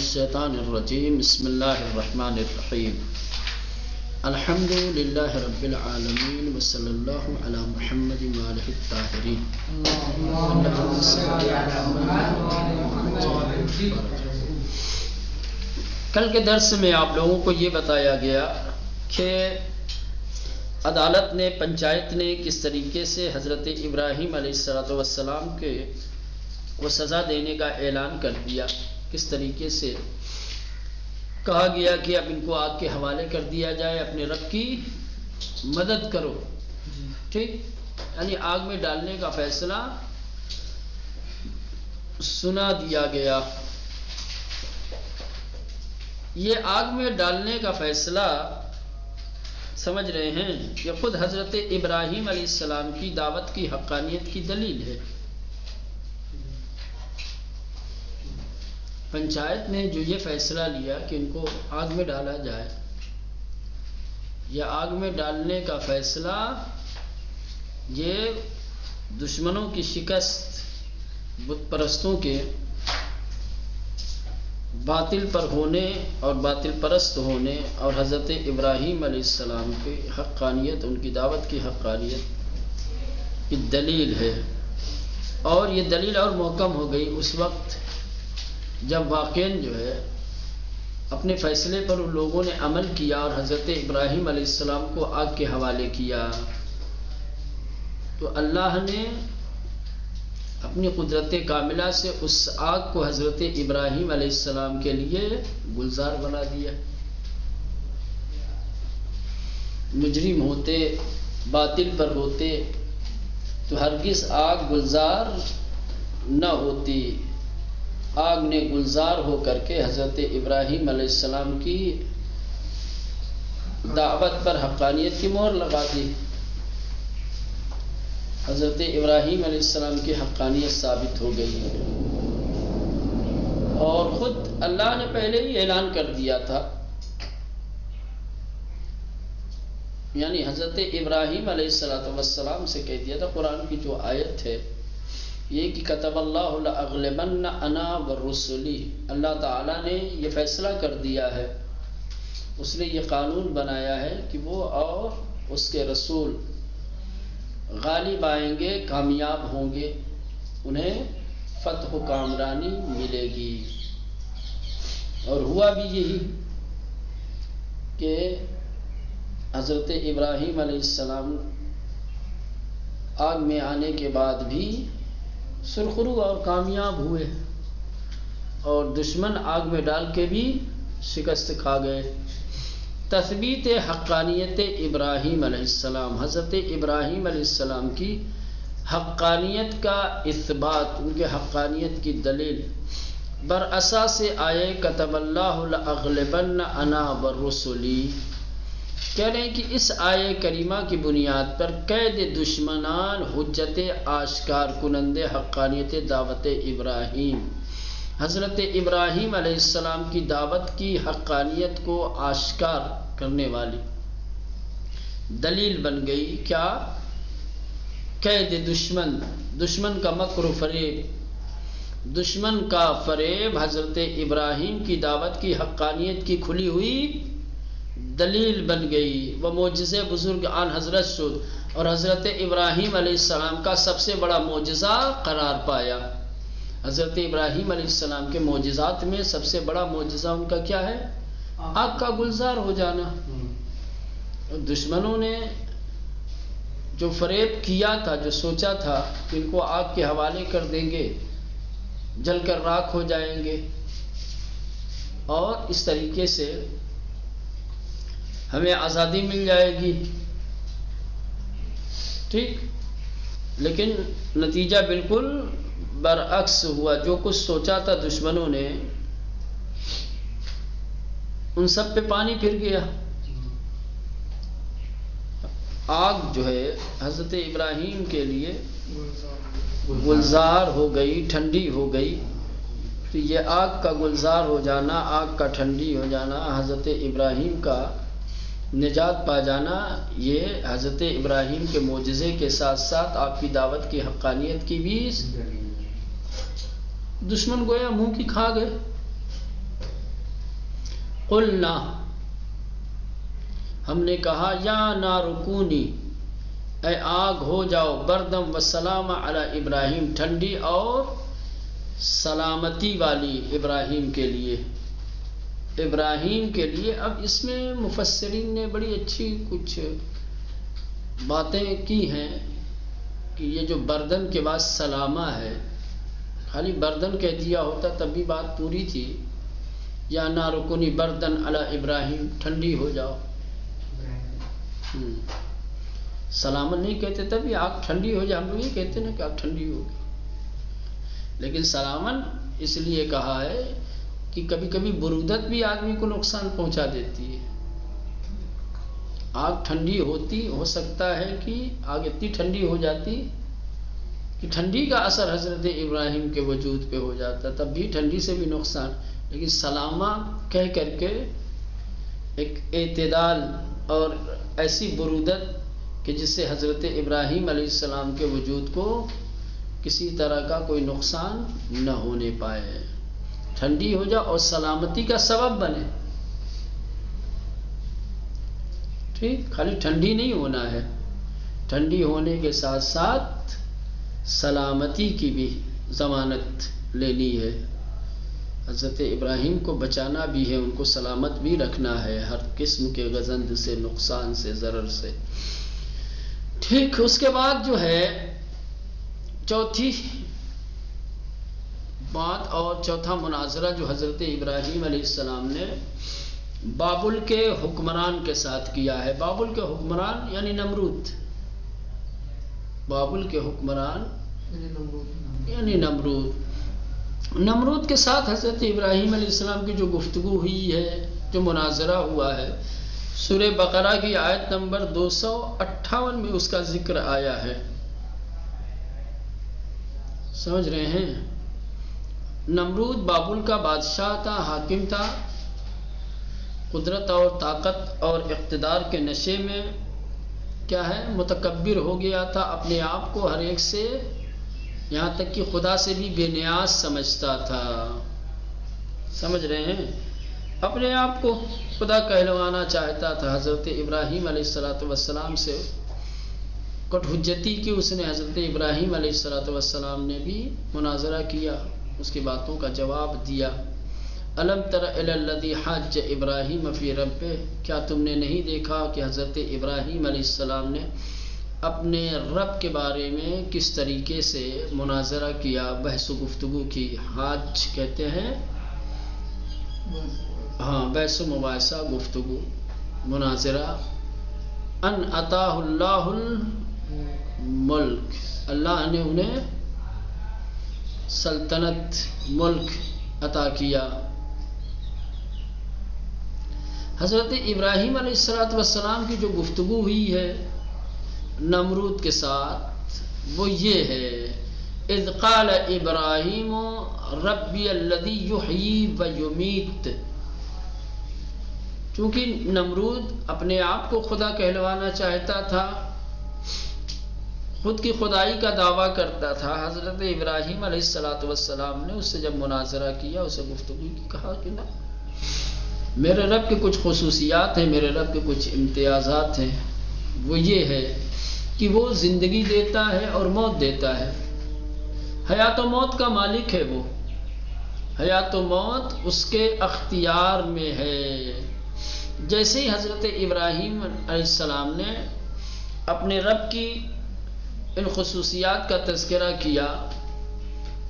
الشیطان الرجیم بسم اللہ الرحمن الرحیم الحمد للہ رب العالمین وصلی اللہ علی محمد وآلہ الطاہرین. کل کے درس میں آپ لوگوں کو یہ بتایا گیا کہ عدالت نے، پنچایت نے کس طریقے سے حضرت ابراہیم علیہ السلام کے وہ سزا دینے کا اعلان کر دیا. کس طریقے سے کہا گیا کہ اب ان کو آگ کے حوالے کر دیا جائے، اپنے رب کی مدد کرو. ٹھیک، یعنی آگ میں ڈالنے کا فیصلہ سنا دیا گیا. یہ آگ میں ڈالنے کا فیصلہ سمجھ رہے ہیں، یہ خود حضرت ابراہیم علیہ السلام کی دعوت کی حقانیت کی دلیل ہے. پنچایت نے جو یہ فیصلہ لیا کہ ان کو آگ میں ڈالا جائے، یہ آگ میں ڈالنے کا فیصلہ یہ دشمنوں کی شکست، بت پرستوں کے باطل پر ہونے اور باطل پرست ہونے اور حضرت ابراہیم علیہ السلام کی حقانیت، ان کی دعوت کی حقانیت کی دلیل ہے. اور یہ دلیل اور محکم ہو گئی اس وقت جب واقعاً جو ہے اپنے فیصلے پر ان لوگوں نے عمل کیا اور حضرت ابراہیم علیہ السلام کو آگ کے حوالے کیا. تو اللہ نے اپنی قدرت کاملہ سے اس آگ کو حضرت ابراہیم علیہ السلام کے لیے گلزار بنا دیا. مجرم ہوتے، باطل پر ہوتے تو ہرگز آگ گلزار نہ ہوتی. آگ نے گلزار ہو کر کے حضرت ابراہیم علیہ السلام کی دعوت پر حقانیت کی مہر لگا دی. حضرت ابراہیم علیہ السلام کی حقانیت ثابت ہو گئی. اور خود اللہ نے پہلے ہی اعلان کر دیا تھا، یعنی حضرت ابراہیم علیہ السلام سے کہہ دیا تھا. قرآن کی جو آیت ہے یہ کہ کتب اللہ لأغلبن انا ورسلی، اللہ تعالیٰ نے یہ فیصلہ کر دیا ہے، اس نے یہ قانون بنایا ہے کہ وہ اور اس کے رسول غالب آئیں گے، کامیاب ہوں گے، انہیں فتح و کامرانی ملے گی. اور ہوا بھی یہی کہ حضرت ابراہیم علیہ السلام آگ میں آنے کے بعد بھی سرخرو اور کامیاب ہوئے، اور دشمن آگ میں ڈال کے بھی شکست کھا گئے. تثبیت حقانیت ابراہیم علیہ السلام، حضرت ابراہیم علیہ السلام کی حقانیت کا اثبات، ان کے حقانیت کی دلیل بر اساس آیے کتب اللہ لأغلبن انا ورسلی. کہہ رہے ہیں کہ اس آیے کریمہ کی بنیاد پر قید دشمنان حجت آشکار کنندے حقانیت دعوت ابراہیم، حضرت ابراہیم علیہ السلام کی دعوت کی حقانیت کو آشکار کرنے والی دلیل بن گئی. کیا؟ قید دشمن، دشمن کا مکر و فریب، دشمن کا فریب حضرت ابراہیم کی دعوت کی حقانیت کی کھلی ہوئی دلیل بن گئی. وہ معجزے بزرگ آن حضرت شد اور حضرت ابراہیم علیہ السلام کا سب سے بڑا معجزہ قرار پایا. حضرت ابراہیم علیہ السلام کے معجزات میں سب سے بڑا معجزہ ان کا کیا ہے؟ آگ کا گلزار ہو جانا. دشمنوں نے جو فریب کیا تھا، جو سوچا تھا کہ ان کو آگ کے حوالے کر دیں گے، جل کر راکھ ہو جائیں گے اور اس طریقے سے ہمیں آزادی مل جائے گی، ٹھیک، لیکن نتیجہ بالکل برعکس ہوا. جو کچھ سوچا تھا دشمنوں نے، ان سب پہ پانی پھر گیا. آگ جو ہے حضرت ابراہیم کے لیے گلزار ہو گئی، ٹھنڈی ہو گئی. تو یہ آگ کا گلزار ہو جانا، آگ کا ٹھنڈی ہو جانا، حضرت ابراہیم کا نجات پا جانا، یہ حضرت ابراہیم کے معجزے کے ساتھ ساتھ آپ کی دعوت کی حقانیت کی بھی دشمن گویا منہ کی کھا گئے. قلنا ہم نے کہا یا نارکونی اے آگ ہو جاؤ بردم وسلام علی ابراہیم ٹھنڈی اور سلامتی والی ابراہیم کے لیے، ابراہیم کے لیے۔ اب اس میں مفسرین نے بڑی اچھی کچھ باتیں کی ہیں کہ یہ جو بردن کے بعد سلامہ ہے، خالی بردن کہہ دیا ہوتا تب بھی بات پوری تھی۔ یا نارکونی بردن علی ابراہیم ٹھنڈی ہو جاؤ، سلامت نہیں کہتے تب آگ ٹھنڈی ہو جائے، ہم لوگ یہ کہتے نا کہ آگ ٹھنڈی ہوگی، لیکن سلامن اس لیے کہا ہے کہ کبھی کبھی برودت بھی آدمی کو نقصان پہنچا دیتی ہے۔ آگ ٹھنڈی ہوتی، ہو سکتا ہے کہ آگ اتنی ٹھنڈی ہو جاتی کہ ٹھنڈی کا اثر حضرت ابراہیم کے وجود پہ ہو جاتا، تب بھی ٹھنڈی سے بھی نقصان، لیکن سلامہ کہہ کر کے ایک اعتدال اور ایسی برودت کہ جس سے حضرت ابراہیم علیہ السلام کے وجود کو کسی طرح کا کوئی نقصان نہ ہونے پائے، ٹھنڈی ہو جائے اور سلامتی کا سبب بنے۔ ٹھیک، خالی ٹھنڈی نہیں ہونا ہے، ٹھنڈی ہونے کے ساتھ ساتھ سلامتی کی بھی ضمانت لینی ہے، حضرت ابراہیم کو بچانا بھی ہے، ان کو سلامت بھی رکھنا ہے ہر قسم کے غضنج سے، نقصان سے، ضرر سے۔ ٹھیک، اس کے بعد جو ہے چوتھی بات اور چوتھا مناظرہ جو حضرت ابراہیم علیہ السلام نے بابل کے حکمران کے ساتھ کیا ہے۔ بابل کے حکمران یعنی نمرود، بابل کے حکمران یعنی نمرود کے ساتھ حضرت ابراہیم علیہ السلام کی جو گفتگو ہوئی ہے، جو مناظرہ ہوا ہے، سورہ بقرہ کی آیت نمبر 258 میں اس کا ذکر آیا ہے، سمجھ رہے ہیں؟ نمرود بابل کا بادشاہ تھا، حاکم تھا، قدرت اور طاقت اور اقتدار کے نشے میں کیا ہے متکبر ہو گیا تھا، اپنے آپ کو ہر ایک سے، یہاں تک کہ خدا سے بھی بے نیاز سمجھتا تھا، سمجھ رہے ہیں؟ اپنے آپ کو خدا کہلوانا چاہتا تھا۔ حضرت ابراہیم علیہ السلام سے کٹ حجتی کی اس نے، حضرت ابراہیم علیہ السلام نے بھی مناظرہ کیا، اس کی باتوں کا جواب دیا۔ الم تر الی الذی حاج ابراہیم فی ربہ، کیا تم نے نہیں دیکھا کہ حضرت ابراہیم علیہ السلام نے اپنے رب کے بارے میں کس طریقے سے مناظرہ کیا، بحث و گفتگو کی۔ حاج کہتے ہیں ہاں بحث و مباحثہ، گفتگو، مناظرہ۔ ان عطاہ اللہ الملک، اللہ نے انہیں سلطنت، ملک عطا کیا۔ حضرت ابراہیم علیہ السلام کی جو گفتگو ہوئی ہے نمرود کے ساتھ وہ یہ ہے، اذ قال ابراہیم ربی الذی یحیی و یمیت۔ چونکہ نمرود اپنے آپ کو خدا کہلوانا چاہتا تھا، خود کی خدائی کا دعویٰ کرتا تھا، حضرت ابراہیم علیہ السلام نے اس سے جب مناظرہ کیا، اسے گفتگو کی، کہا کہ نہ، میرے رب کے کچھ خصوصیات ہیں، میرے رب کے کچھ امتیازات ہیں، وہ یہ ہے کہ وہ زندگی دیتا ہے اور موت دیتا ہے، حیات و موت کا مالک ہے، وہ حیات و موت اس کے اختیار میں ہے۔ جیسے ہی حضرت ابراہیم علیہ السلام نے اپنے رب کی ان خصوصیات کا تذکرہ کیا،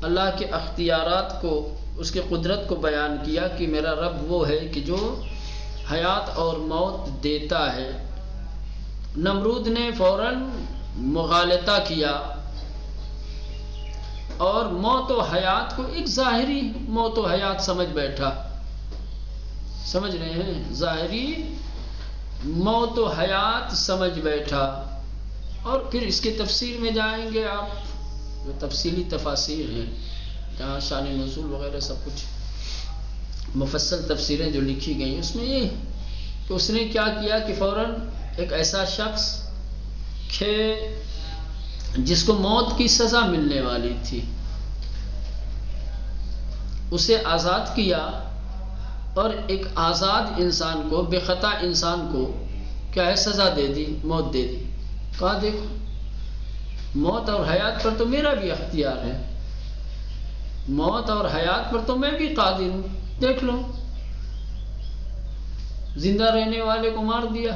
اللہ کے اختیارات کو، اس کے قدرت کو بیان کیا کہ میرا رب وہ ہے کہ جو حیات اور موت دیتا ہے، نمرود نے فوراً مغالطہ کیا اور موت و حیات کو ایک ظاہری موت و حیات سمجھ بیٹھا، سمجھ رہے ہیں؟ ظاہری موت و حیات سمجھ بیٹھا، اور پھر اس کی تفسیر میں جائیں گے آپ، جو تفصیلی تفاسیر ہیں جہاں شان نزول وغیرہ سب کچھ مفصل تفسیریں جو لکھی گئی، اس میں یہ کہ اس نے کیا کیا کہ فوراً ایک ایسا شخص کہ جس کو موت کی سزا ملنے والی تھی، اسے آزاد کیا اور ایک آزاد انسان کو، بے خطا انسان کو کیا ہے سزا دے دی، موت دے دی. کہا دیکھو موت اور حیات پر تو میرا بھی اختیار ہے، موت اور حیات پر تو میں بھی قادر ہوں، دیکھ لو. زندہ رہنے والے کو مار دیا،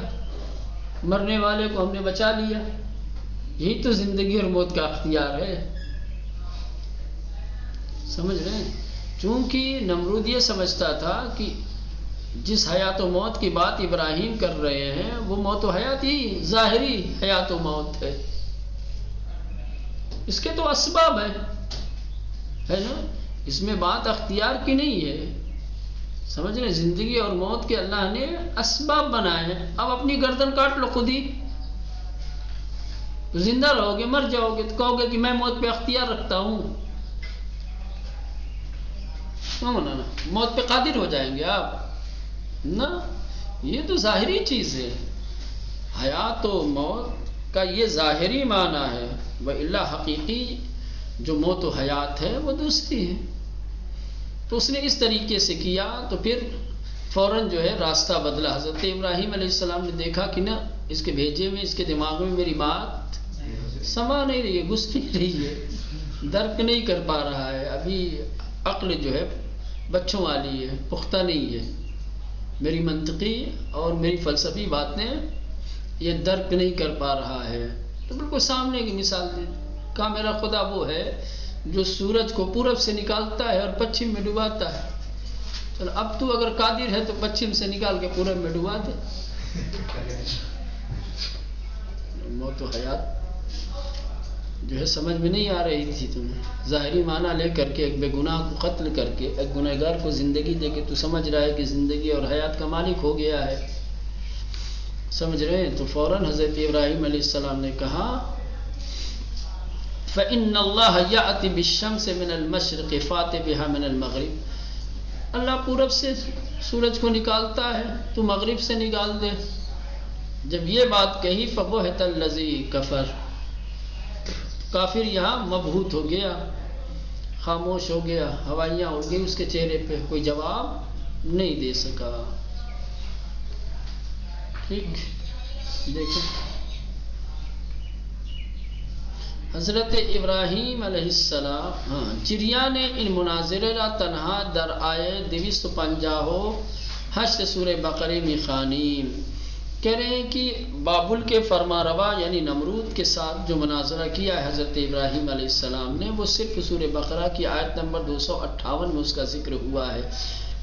مرنے والے کو ہم نے بچا لیا. یہی تو زندگی اور موت کا اختیار ہے. سمجھ رہے ہیں؟ چونکہ نمرود یہ سمجھتا تھا کہ جس حیات و موت کی بات ابراہیم کر رہے ہیں وہ موت و حیات ہی ظاہری حیات و موت ہے، اس کے تو اسباب ہیں، ہے نا. اس میں بات اختیار کی نہیں ہے. سمجھ رہے ہیں؟ زندگی اور موت کے اللہ نے اسباب بنائے ہیں. اب اپنی گردن کاٹ لو خود ہی، تو زندہ رہو گے، مر جاؤ گے تو کہو گے کہ میں موت پہ اختیار رکھتا ہوں. موت پہ قادر ہو جائیں گے آپ؟ نہ، یہ تو ظاہری چیز ہے. حیات و موت کا یہ ظاہری معنی ہے، وَإِلَّا حقیقی جو موت و حیات ہے وہ دوسری ہے. تو اس نے اس طریقے سے کیا تو پھر فوراً جو ہے راستہ بدلا. حضرت ابراہیم علیہ السلام نے دیکھا کہ نہ اس کے بھیجے میں، اس کے دماغ میں میری بات سما نہیں رہی ہے، گھس نہیں رہی ہے، درک نہیں کر پا رہا ہے. ابھی عقل جو ہے بچوں والی ہے، پختہ نہیں ہے. میری منطقی اور میری فلسفی باتیں یہ درک نہیں کر پا رہا ہے. تو بالکل سامنے کی مثال دی. کہا میرا خدا وہ ہے جو سورج کو پورب سے نکالتا ہے اور پچھم میں ڈباتا ہے. چلو اب تو اگر قادر ہے تو پچھم سے نکال کے پورب میں ڈبا دے. موت و حیات جو ہے سمجھ میں نہیں آ رہی تھی تمہیں. ظاہری معنی لے کر کے ایک بے گناہ کو قتل کر کے ایک گنہگار کو زندگی دے کے تو سمجھ رہا ہے کہ زندگی اور حیات کا مالک ہو گیا ہے. سمجھ رہے ہیں؟ تو فوراً حضرت ابراہیم علیہ السلام نے کہا فَإِنَّ اللَّهَ يَأْتِ بِالشَّمْسِ مِنَ الْمَشْرِقِ فَأْتِ بِهَا مِنَ الْمَغْرِبِ. اللہ پورب سے سورج کو نکالتا ہے تو مغرب سے نکال دے. جب یہ بات کہی فَبُهِتَ الَّذِي كَفَرَ، کافر یہاں مبہوت ہو گیا، خاموش ہو گیا، ہوائیاں اڑ گئی اس کے چہرے پہ، کوئی جواب نہیں دے سکا. ٹھیک دیکھیں حضرت ابراہیم علیہ السلام چریا نے ان مناظرے را تنہا در آئے 250 حشر سورہ بقرہ میں خوانیم. کہہ رہے ہیں کہ بابل کے فرما روا یعنی نمرود کے ساتھ جو مناظرہ کیا ہے حضرت ابراہیم علیہ السلام نے وہ صرف سورہ بقرہ کی آیت نمبر 258 میں اس کا ذکر ہوا ہے.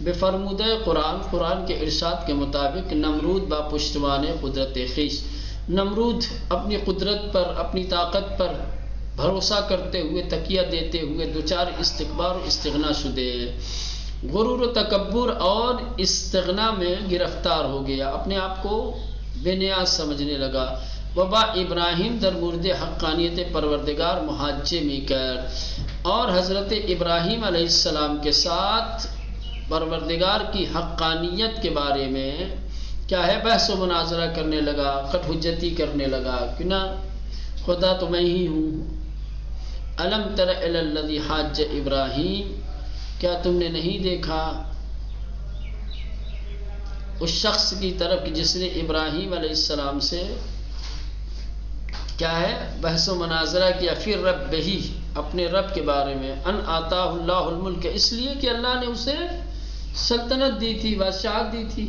بفرمودہ قرآن کے ارشاد کے مطابق نمرود با پشتوان قدرت خویش، نمرود اپنی قدرت پر اپنی طاقت پر بھروسہ کرتے ہوئے تکیہ دیتے ہوئے دوچار استکبار و استغنا شدے، غرور و تکبر اور استغنا میں گرفتار ہو گیا، اپنے آپ کو بے نیاز سمجھنے لگا. وبا ابراہیم در مورد حقانیت پروردگار محاجے میں کر، اور حضرت ابراہیم علیہ السلام کے ساتھ پروردگار کی حقانیت کے بارے میں کیا ہے بحث و مناظرہ کرنے لگا، کٹ حجتی کرنے لگا کہ نہ خدا تو میں ہی ہوں. الم تر الی الذی حاج ابراہیم، کیا تم نے نہیں دیکھا اس شخص کی طرف جس نے ابراہیم علیہ السلام سے کیا ہے بحث و مناظرہ کیا، پھر رب ہی اپنے رب کے بارے میں، ان آتاہ اللہ الملک، اس لیے کہ اللہ نے اسے سلطنت دی تھی، بادشاہت دی تھی.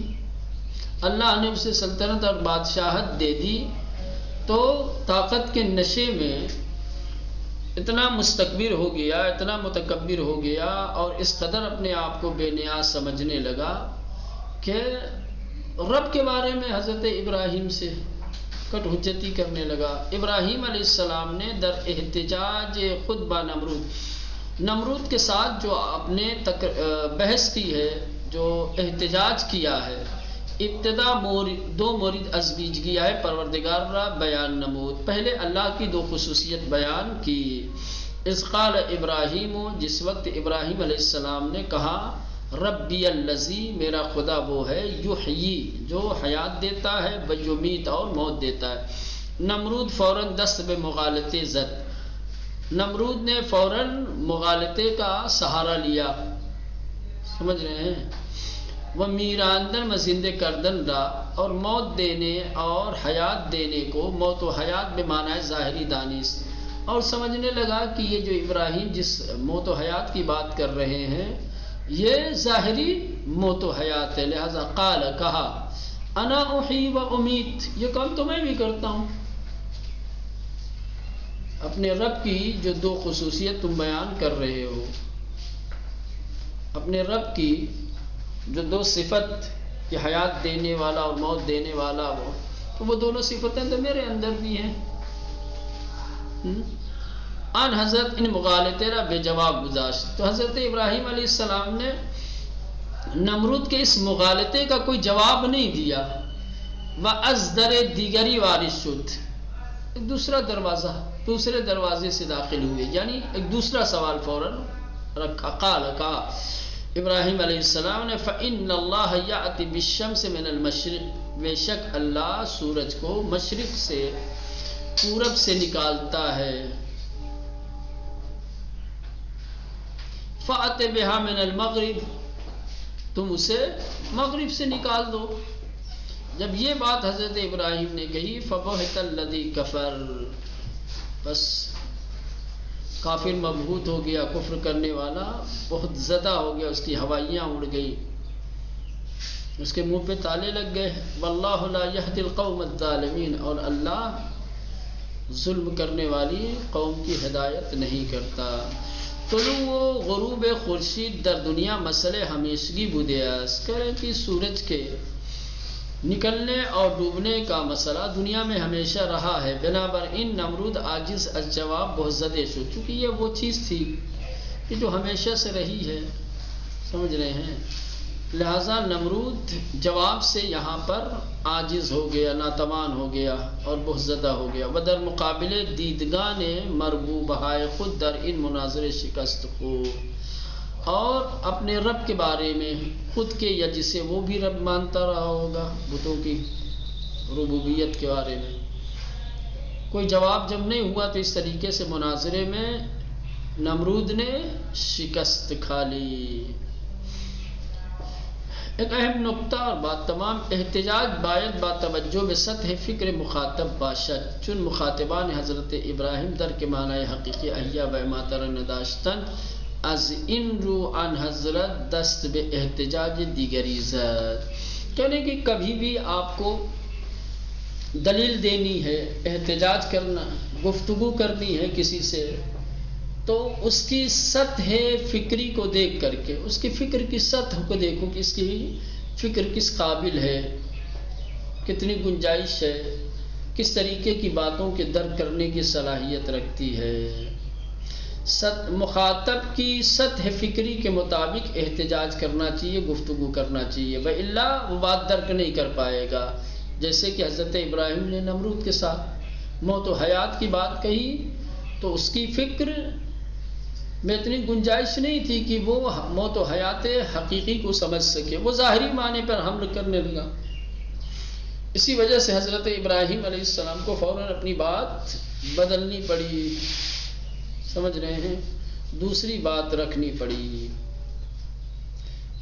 اللہ نے اسے سلطنت اور بادشاہت دے دی تو طاقت کے نشے میں اتنا مستکبر ہو گیا، اتنا متکبر ہو گیا اور اس قدر اپنے آپ کو بے نیاز سمجھنے لگا کہ رب کے بارے میں حضرت ابراہیم سے کٹ حجتی کرنے لگا. ابراہیم علیہ السلام نے در احتجاج خود با نمرود کے ساتھ جو اپنے بحث کی ہے، جو احتجاج کیا ہے، ابتدا دو مورد از بیج گیا ہے پروردگار را بیان نمود. پہلے اللہ کی دو خصوصیت بیان کی. اذ قال ابراہیم، جس وقت ابراہیم علیہ السلام نے کہا ربی الذی، میرا خدا وہ ہے، یحیی جو حیات دیتا ہے، ویمیت اور موت دیتا ہے. نمرود فوراً دست بے مغالطے زد، نمرود نے فوراً مغالطے کا سہارا لیا. سمجھ رہے ہیں؟ و میراندن و زندہ کردن را، اور موت دینے اور حیات دینے کو موت و حیات بمعنی ظاہری دانست، اور سمجھنے لگا کہ یہ جو ابراہیم جس موت و حیات کی بات کر رہے ہیں یہ ظاہری موت و حیات ہے، لہذا قال کہا انا احیی و امیت، یہ کام تو میں بھی کرتا ہوں۔ اپنے رب کی جو دو خصوصیت تم بیان کر رہے ہو، اپنے رب کی جو دو صفت کہ حیات دینے والا اور موت دینے والا ہو، تو وہ دونوں صفتیں تو میرے اندر بھی ہیں۔ ان حضرت ان مغالطے را بے جواب گزاشت، تو حضرت ابراہیم علیہ السلام نے نمرود کے اس مغالطے کا کوئی جواب نہیں دیا۔ وَأَزْدَرِ دیگری وارث شد، ایک دوسرا دروازہ، دوسرے دروازے سے داخل ہوئے، یعنی ایک دوسرا سوال فوراً رکھا۔ قال کہا ابراہیم علیہ السلام نے فَإِنَّ اللَّهَ يَأْتِي بِالشَّمْسِ مِنَ الْمَشْرِقِ، بے شک اللہ سورج کو مشرق سے پورب سے نکالتا ہے۔ فَأْتِ بِهَا مِنَ الْمَغْرِبِ، تم اسے مغرب سے نکال دو۔ جب یہ بات حضرت ابراہیم نے کہی فَبُہِتَ الَّذِي كَفَرَ، بس کافر مبہوت ہو گیا، کفر کرنے والا بہت زدہ ہو گیا، اس کی ہوائیاں اڑ گئی، اس کے منہ پہ تالے لگ گئے۔ وَاللَّهُ لَا يَهْدِي الْقَوْمَ الظَّالِمِينَ، اور اللہ ظلم کرنے والی قوم کی ہدایت نہیں کرتا۔ طلوع و غروب خورشید در دنیا مسئلے ہمیشگی بودے است، کہہ رہے کہ سورج کے نکلنے اور ڈوبنے کا مسئلہ دنیا میں ہمیشہ رہا ہے۔ بنابر ان نمرود عاجز از جواب بہت زدہ شد، چونکہ یہ وہ چیز تھی کہ جو ہمیشہ سے رہی ہے، سمجھ رہے ہیں، لہذا نمرود جواب سے یہاں پر عاجز ہو گیا، ناتوان ہو گیا اور بہت زدہ ہو گیا۔ ودر مقابلے دیدگان مربوبہائے خود در ان مناظر شکست ہو، اور اپنے رب کے بارے میں خود کے یا جسے وہ بھی رب مانتا رہا ہوگا، بتوں کی ربوبیت کے بارے میں کوئی جواب جب نہیں ہوا، تو اس طریقے سے مناظرے میں نمرود نے شکست کھا لی۔ ایک اہم نقطہ اور بات تمام، احتجاج باید با توجہ به سطح فکر مخاطب باشد، چون مخاطبان حضرت ابراہیم در کے معنی حقیقی احیا و اماتر نداشتن، از این رو ان حضرت دست به احتجاج دیگری زد، کہنے کہ کبھی بھی آپ کو دلیل دینی ہے، احتجاج کرنا، گفتگو کرنی ہے کسی سے، تو اس کی سطح فکری کو دیکھ کر کے، اس کی فکر کی سطح کو دیکھو کہ اس کی فکر کس قابل ہے، کتنی گنجائش ہے، کس طریقے کی باتوں کے درک کرنے کی صلاحیت رکھتی ہے۔ مخاطب کی سطح فکری کے مطابق احتجاج کرنا چاہیے، گفتگو کرنا چاہیے، وَإِلَّا وہ بات درک نہیں کر پائے گا۔ جیسے کہ حضرت ابراہیم نے نمرود کے ساتھ موت و حیات کی بات کہی، تو اس کی فکر میں اتنی گنجائش نہیں تھی کہ وہ موت و حیات حقیقی کو سمجھ سکے، وہ ظاہری معنی پر حمل کرنے لگا۔ اسی وجہ سے حضرت ابراہیم علیہ السلام کو فوراً اپنی بات بدلنی پڑی، سمجھ رہے ہیں، دوسری بات رکھنی پڑی۔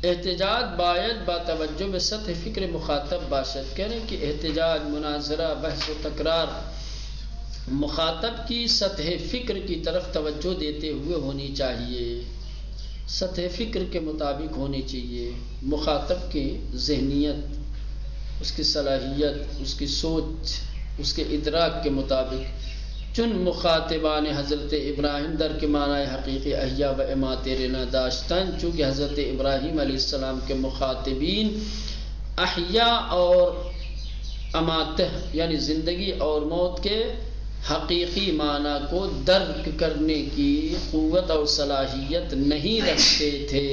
احتجاج باید با توجہ به سطح فکر مخاطب باشد، کہنے کہ احتجاج، مناظرہ، بحث و تکرار مخاطب کی سطح فکر کی طرف توجہ دیتے ہوئے ہونی چاہیے، سطح فکر کے مطابق ہونی چاہیے، مخاطب کی ذہنیت، اس کی صلاحیت، اس کی سوچ، اس کے ادراک کے مطابق۔ چون مخاطبان حضرت ابراہیم در کے معنی حقیقی احیا و اماتر نداشتن، چونکہ حضرت ابراہیم علیہ السلام کے مخاطبین احیا اور اماتہ یعنی زندگی اور موت کے حقیقی معنی کو درک کرنے کی قوت اور صلاحیت نہیں رکھتے تھے،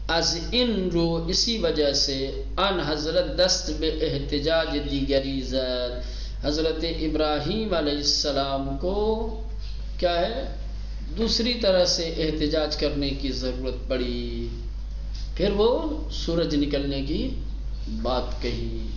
از ان رو اسی وجہ سے ان حضرت دست بے احتجاج دیگری زد، حضرت ابراہیم علیہ السلام کو کیا ہے، دوسری طرح سے احتجاج کرنے کی ضرورت پڑی، پھر وہ سورج نکلنے کی بات کہی۔